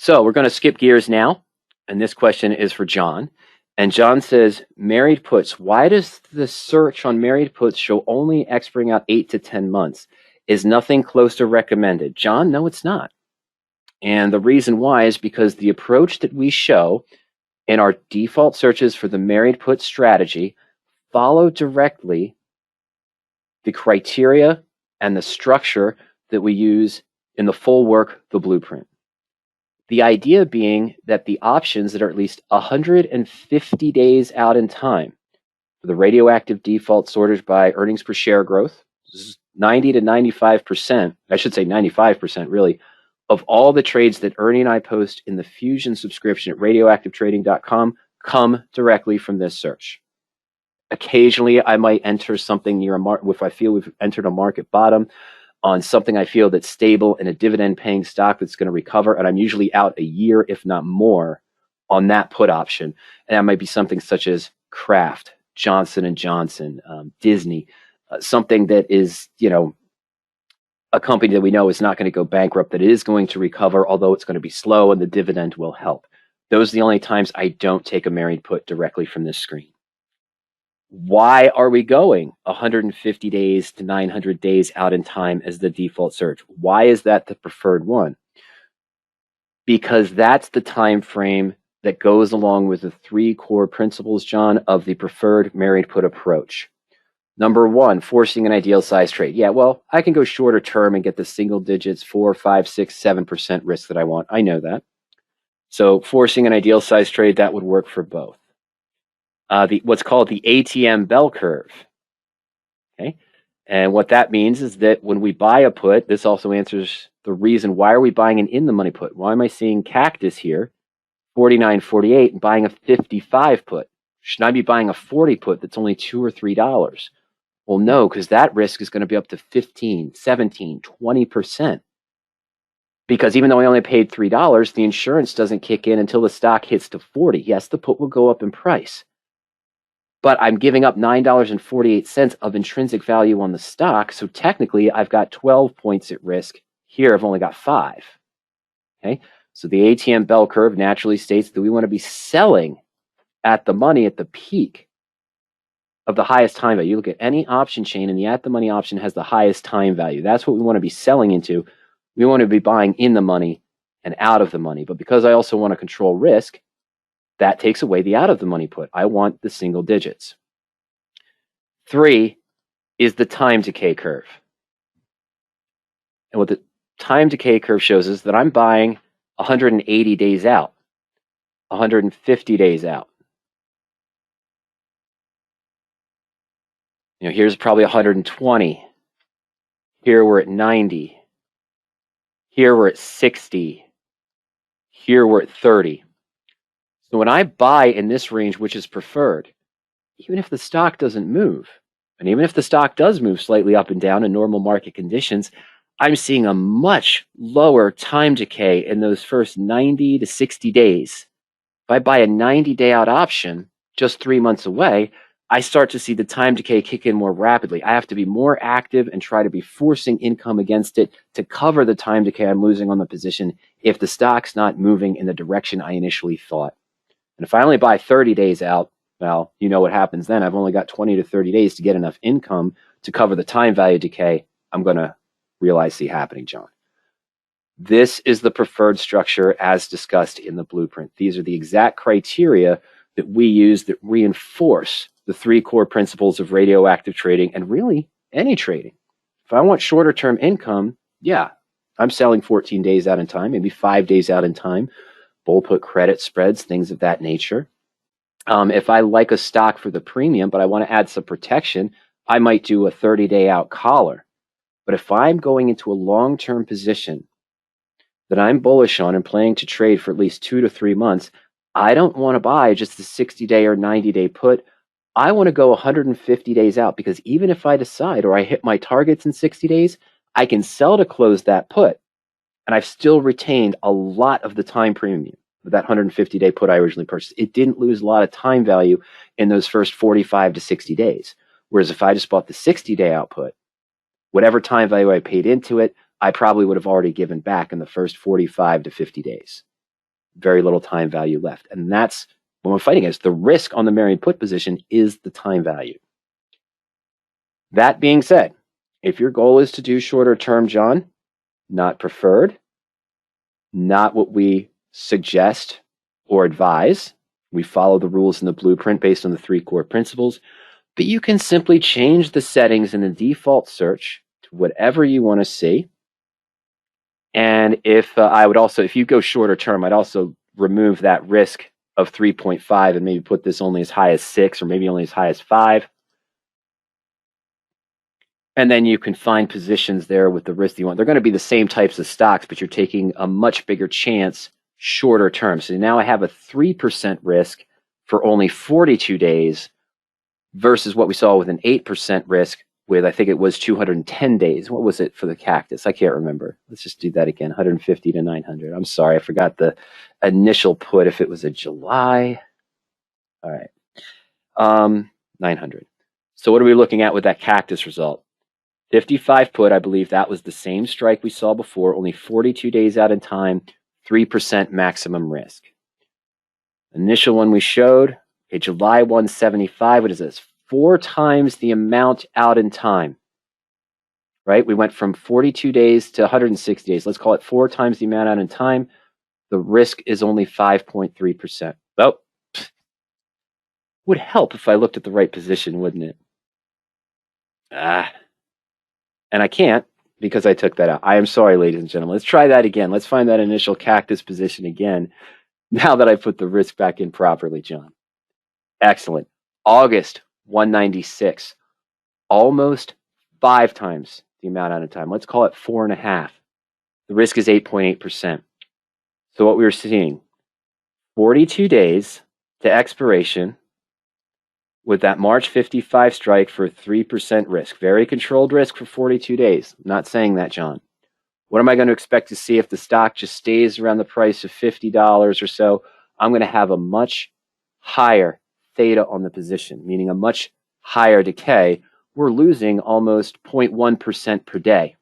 So we're going to skip gears now. And this question is for John. And John says, married puts, why does the search on married puts show only expiring out 8 to 10 months? Is nothing close to recommended? John, no, it's not. And the reason why is because the approach that we show in our default searches for the married put strategy follow directly the criteria and the structure that we use in the full work, the blueprint. The idea being that the options that are at least 150 days out in time, for the radioactive default sorted by earnings per share growth, 90 to 95%, I should say 95% really, of all the trades that Ernie and I post in the Fusion subscription at RadioActiveTrading.com come directly from this search. Occasionally, I might enter something near a market if I feel we've entered a market bottom on something I feel that's stable in a dividend-paying stock that's going to recover, and I'm usually out a year, if not more, on that put option. And that might be something such as Kraft, Johnson & Johnson, Disney, something that is, a company that we know is not going to go bankrupt, that is going to recover, although it's going to be slow and the dividend will help. Those are the only times I don't take a married put directly from this screen. Why are we going 150 days to 900 days out in time as the default search? Why is that the preferred one? Because that's the time frame that goes along with the 3 core principles, John, of the preferred married put approach. Number 1, forcing an ideal size trade. Yeah, well, I can go shorter term and get the single digits, 4, 5, 6, 7% risk that I want. I know that. So forcing an ideal size trade, that would work for both. What's called the ATM bell curve. Okay, and what that means is that when we buy a put, this also answers the reason why are we buying an in the money put? Why am I seeing Cactus here, 49.48, and buying a 55 put? Should I be buying a 40 put that's only $2 or $3? Well, no, because that risk is going to be up to 15, 17, 20%. Because even though I only paid $3, the insurance doesn't kick in until the stock hits to 40. Yes, the put will go up in price, but I'm giving up $9.48 of intrinsic value on the stock. So technically, I've got 12 points at risk. Here, I've only got 5. Okay, so the ATM bell curve naturally states that we want to be selling at the money at the peak of the highest time value. You look at any option chain, and the at the money option has the highest time value. That's what we want to be selling into. We want to be buying in the money and out of the money. But because I also want to control risk, that takes away the out of the money put. I want the single digits. 3 is the time decay curve. And what the time decay curve shows is that I'm buying 180 days out, 150 days out. Here's probably 120. Here we're at 90. Here we're at 60. Here we're at 30. So when I buy in this range, which is preferred, even if the stock doesn't move, and even if the stock does move slightly up and down in normal market conditions, I'm seeing a much lower time decay in those first 90 to 60 days. If I buy a 90-day out option just 3 months away, I start to see the time decay kick in more rapidly. I have to be more active and try to be forcing income against it to cover the time decay I'm losing on the position if the stock's not moving in the direction I initially thought. And if I only buy 30 days out, well, you know what happens then. I've only got 20 to 30 days to get enough income to cover the time value decay I'm going to realize see happening, John. This is the preferred structure as discussed in the blueprint. These are the exact criteria that we use that reinforce the 3 core principles of radioactive trading and really any trading. If I want shorter term income, yeah, I'm selling 14 days out in time, maybe 5 days out in time. Bull put credit spreads, things of that nature. If I like a stock for the premium, but I want to add some protection, I might do a 30-day out collar. But if I'm going into a long-term position that I'm bullish on and planning to trade for at least 2 to 3 months, I don't want to buy just a 60-day or 90-day put. I want to go 150 days out, because even if I decide or I hit my targets in 60 days, I can sell to close that put. And I've still retained a lot of the time premium of that 150-day put I originally purchased. It didn't lose a lot of time value in those first 45 to 60 days. Whereas if I just bought the 60-day output, whatever time value I paid into it, I probably would have already given back in the first 45 to 50 days. very little time value left. And that's what we're fighting against. The risk on the married put position is the time value. That being said, if your goal is to do shorter term, John, not preferred, not what we suggest or advise. We follow the rules in the blueprint based on the 3 core principles, but you can simply change the settings in the default search to whatever you want to see. And if if you go shorter term, I'd also remove that risk of 3.5 and maybe put this only as high as 6 or maybe only as high as 5. And then you can find positions there with the risk you want. They're going to be the same types of stocks, but you're taking a much bigger chance shorter term. So now I have a 3% risk for only 42 days versus what we saw with an 8% risk with, I think it was 210 days. What was it for the cactus? I can't remember. Let's just do that again, 150 to 900. I'm sorry, I forgot the initial put if it was a July. All right, 900. So what are we looking at with that cactus result? 55 put, I believe that was the same strike we saw before, only 42 days out in time, 3% maximum risk. Initial one we showed, okay, July 175, what is this? 4 times the amount out in time, right? We went from 42 days to 160 days. Let's call it 4 times the amount out in time. The risk is only 5.3%. Oh, would help if I looked at the right position, wouldn't it? And I can't because I took that out. I am sorry, ladies and gentlemen. Let's try that again. Let's find that initial cactus position again. Now that I put the risk back in properly, John. Excellent. August 196. Almost 5 times the amount out of time. Let's call it 4.5. The risk is 8.8%. So what we were seeing, 42 days to expiration with that March 55 strike for 3% risk. Very controlled risk for 42 days. I'm not saying that, John. What am I going to expect to see if the stock just stays around the price of $50 or so? I'm going to have a much higher theta on the position, meaning a much higher decay. We're losing almost 0.1% per day.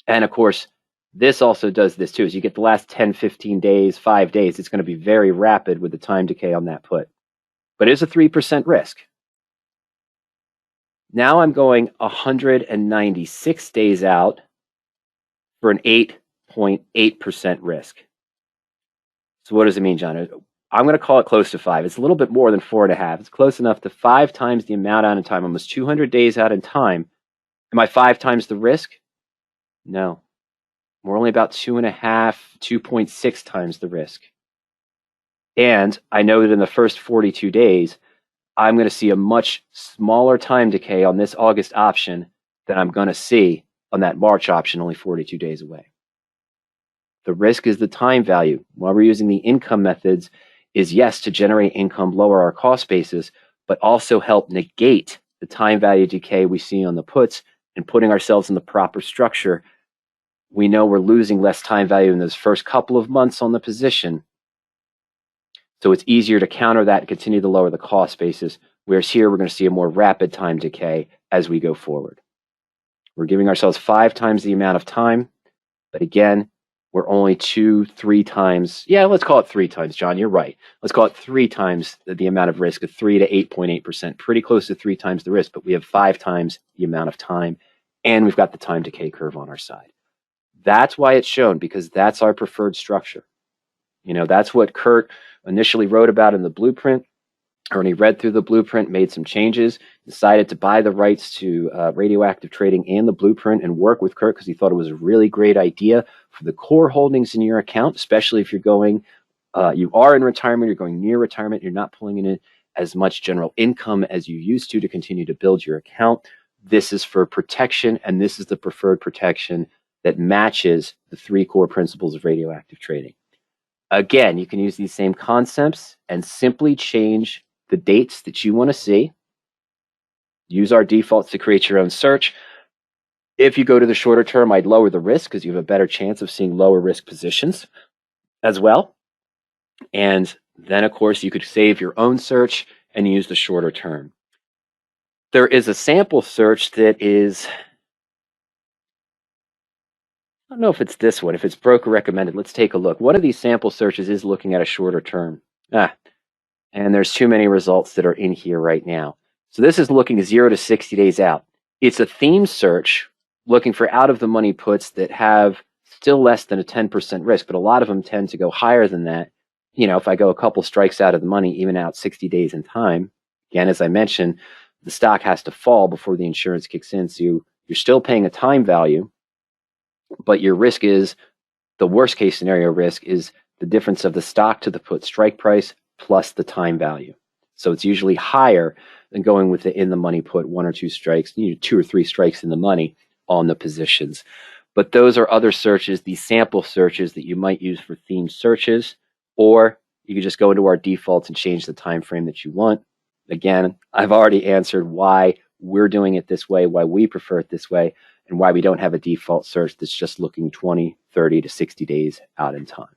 And of course, this also does this too. As you get the last 10, 15 days, 5 days, it's going to be very rapid with the time decay on that put. But it is a 3% risk. Now I'm going 196 days out for an 8.8% risk. So what does it mean, John? I'm going to call it close to 5. It's a little bit more than 4.5. It's close enough to 5 times the amount out in time, almost 200 days out in time. Am I 5 times the risk? No. We're only about 2.5, 2.6 times the risk. And I know that in the first 42 days, I'm going to see a much smaller time decay on this August option than I'm going to see on that March option, only 42 days away. The risk is the time value. While we're using the income methods, is yes, to generate income, lower our cost basis, but also help negate the time value decay we see on the puts and putting ourselves in the proper structure. We know we're losing less time value in those first couple of months on the position. So it's easier to counter that and continue to lower the cost basis, whereas here we're going to see a more rapid time decay as we go forward. We're giving ourselves 5 times the amount of time, but again, we're only 2-3 times. Yeah, let's call it 3 times, John. You're right. Let's call it 3 times the amount of risk, of 3 to 8.8%, pretty close to 3 times the risk, but we have 5 times the amount of time, and we've got the time decay curve on our side. That's why it's shown, because that's our preferred structure. You know, that's what Kurt initially wrote about in the blueprint, or when he read through the blueprint, made some changes, decided to buy the rights to RadioActive Trading and the blueprint and work with Kurt because he thought it was a really great idea for the core holdings in your account, especially if you're going, you are in retirement, you're going near retirement, you're not pulling in as much general income as you used to continue to build your account. This is for protection, and this is the preferred protection that matches the 3 core principles of RadioActive Trading. Again, you can use these same concepts and simply change the dates that you want to see. Use our defaults to create your own search. If you go to the shorter term, I'd lower the risk because you have a better chance of seeing lower risk positions as well. And then, of course, you could save your own search and use the shorter term. There is a sample search that is I don't know if it's this one, if it's broker recommended. Let's take a look. One of these sample searches is looking at a shorter term. And there's too many results that are in here right now. So this is looking 0 to 60 days out. It's a theme search looking for out of the money puts that have still less than a 10% risk, but a lot of them tend to go higher than that. You know, if I go a couple strikes out of the money, even out 60 days in time, again, as I mentioned, the stock has to fall before the insurance kicks in. So you're still paying a time value, but your risk is, the worst case scenario risk is the difference of the stock to the put strike price plus the time value. So it's usually higher than going with the in the money put 1 or 2 strikes, 2 or 3 strikes in the money on the positions. But those are other searches, these sample searches that you might use for themed searches, or you could just go into our defaults and change the time frame that you want. Again, I've already answered why we're doing it this way, why we prefer it this way, and why we don't have a default search that's just looking 20, 30 to 60 days out in time.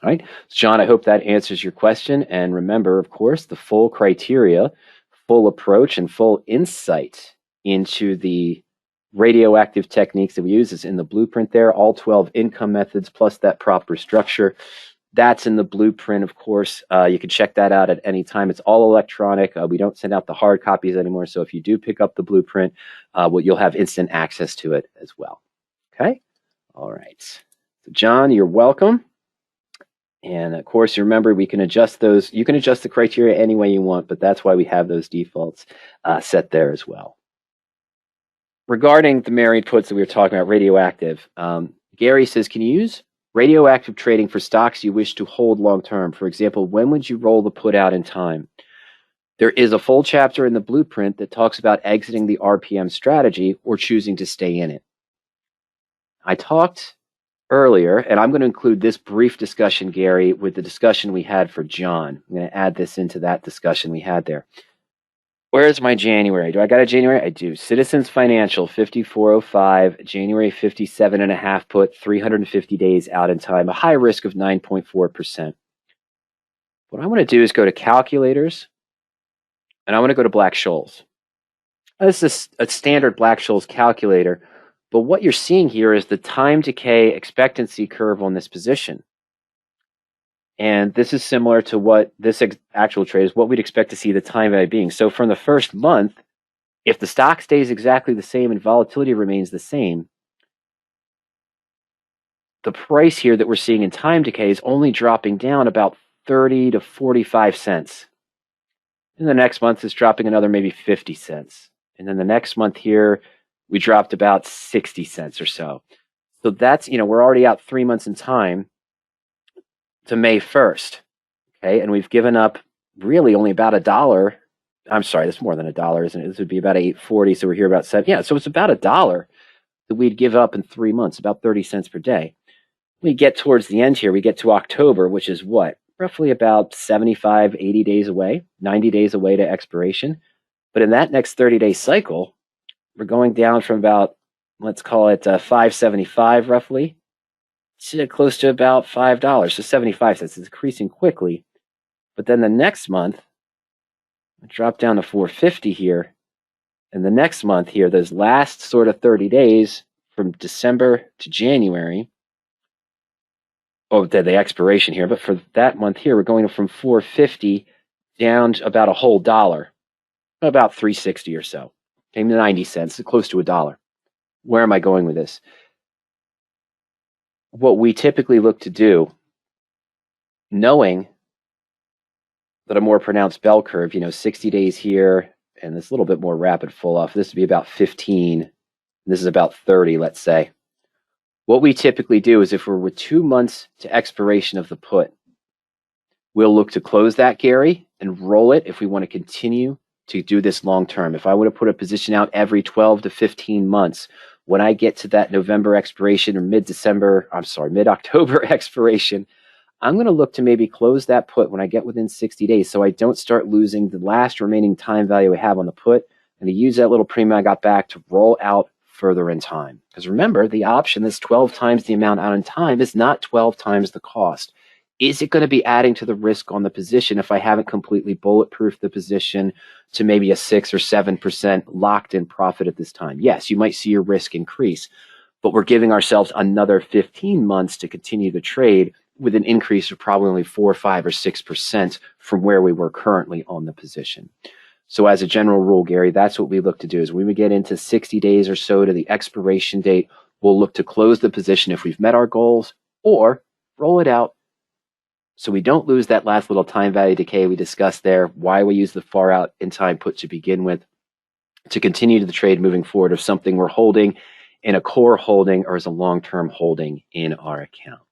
All right, so John, I hope that answers your question. And remember, of course, the full criteria, full approach, and full insight into the radioactive techniques that we use is in the blueprint there, all 12 income methods plus that proper structure. That's in the blueprint, of course. You can check that out at any time. It's all electronic. We don't send out the hard copies anymore. So if you do pick up the blueprint, you'll have instant access to it as well. Okay? All right. So John, you're welcome. And of course, you remember, we can adjust those. You can adjust the criteria any way you want, but that's why we have those defaults set there as well. Regarding the married puts that we were talking about, radioactive, Gary says, can you use radioactive trading for stocks you wish to hold long term? For example, when would you roll the put out in time? There is a full chapter in the blueprint that talks about exiting the RPM strategy or choosing to stay in it. I talked earlier, and I'm going to include this brief discussion, Gary, with the discussion we had for John. I'm going to add this into that discussion we had there. Where's my January? Do I got a January? I do. Citizens Financial, 5405, January 57.5 put, 350 days out in time, a high risk of 9.4%. What I want to do is go to calculators, and I want to go to Black-Scholes. This is a standard Black-Scholes calculator, but what you're seeing here is the time decay expectancy curve on this position. And this is similar to what this actual trade is, what we'd expect to see the time value being. So from the first month, if the stock stays exactly the same and volatility remains the same, the price here that we're seeing in time decay is only dropping down about 30 to 45 cents. And the next month is dropping another maybe 50 cents. And then the next month here, we dropped about 60 cents or so. So that's, we're already out 3 months in time to May 1st. Okay, and we've given up really only about $1. I'm sorry, that's more than $1, isn't it? This would be about $8.40, so we're here about 7. Yeah, so it's about $1 that we'd give up in 3 months, about 30 cents per day. We get towards the end here, we get to October, which is what? Roughly about 75, 80 days away, 90 days away to expiration. But in that next 30-day cycle, we're going down from about, let's call it 575 roughly, to close to about $5, so 75 cents. It's increasing quickly. But then the next month, I drop down to 450 here. And the next month here, those last sort of 30 days from December to January, the expiration here, but for that month here, we're going from 450 down to about a whole dollar, about 360 or so. Came to 90 cents, close to $1. Where am I going with this? What we typically look to do, knowing that a more pronounced bell curve, 60 days here, and this little bit more rapid fall off, this would be about 15, and this is about 30, let's say. What we typically do is if we're with 2 months to expiration of the put, we'll look to close that, Gary, and roll it if we want to continue to do this long term. If I would have put a position out every 12 to 15 months, when I get to that November expiration or mid-October expiration, I'm going to look to maybe close that put when I get within 60 days so I don't start losing the last remaining time value I have on the put, and to use that little premium I got back to roll out further in time. Because remember, the option that's 12 times the amount out in time is not 12 times the cost. Is it going to be adding to the risk on the position if I haven't completely bulletproofed the position to maybe a 6 or 7% locked in profit at this time? Yes, you might see your risk increase. but we're giving ourselves another 15 months to continue the trade with an increase of probably only 4, 5, or 6% from where we were currently on the position. So as a general rule, Gary, that's what we look to do is when we get into 60 days or so to the expiration date, we'll look to close the position if we've met our goals or roll it out so we don't lose that last little time value decay we discussed there, why we use the far out in time put to begin with, to continue the trade moving forward of something we're holding in a core holding or as a long-term holding in our account.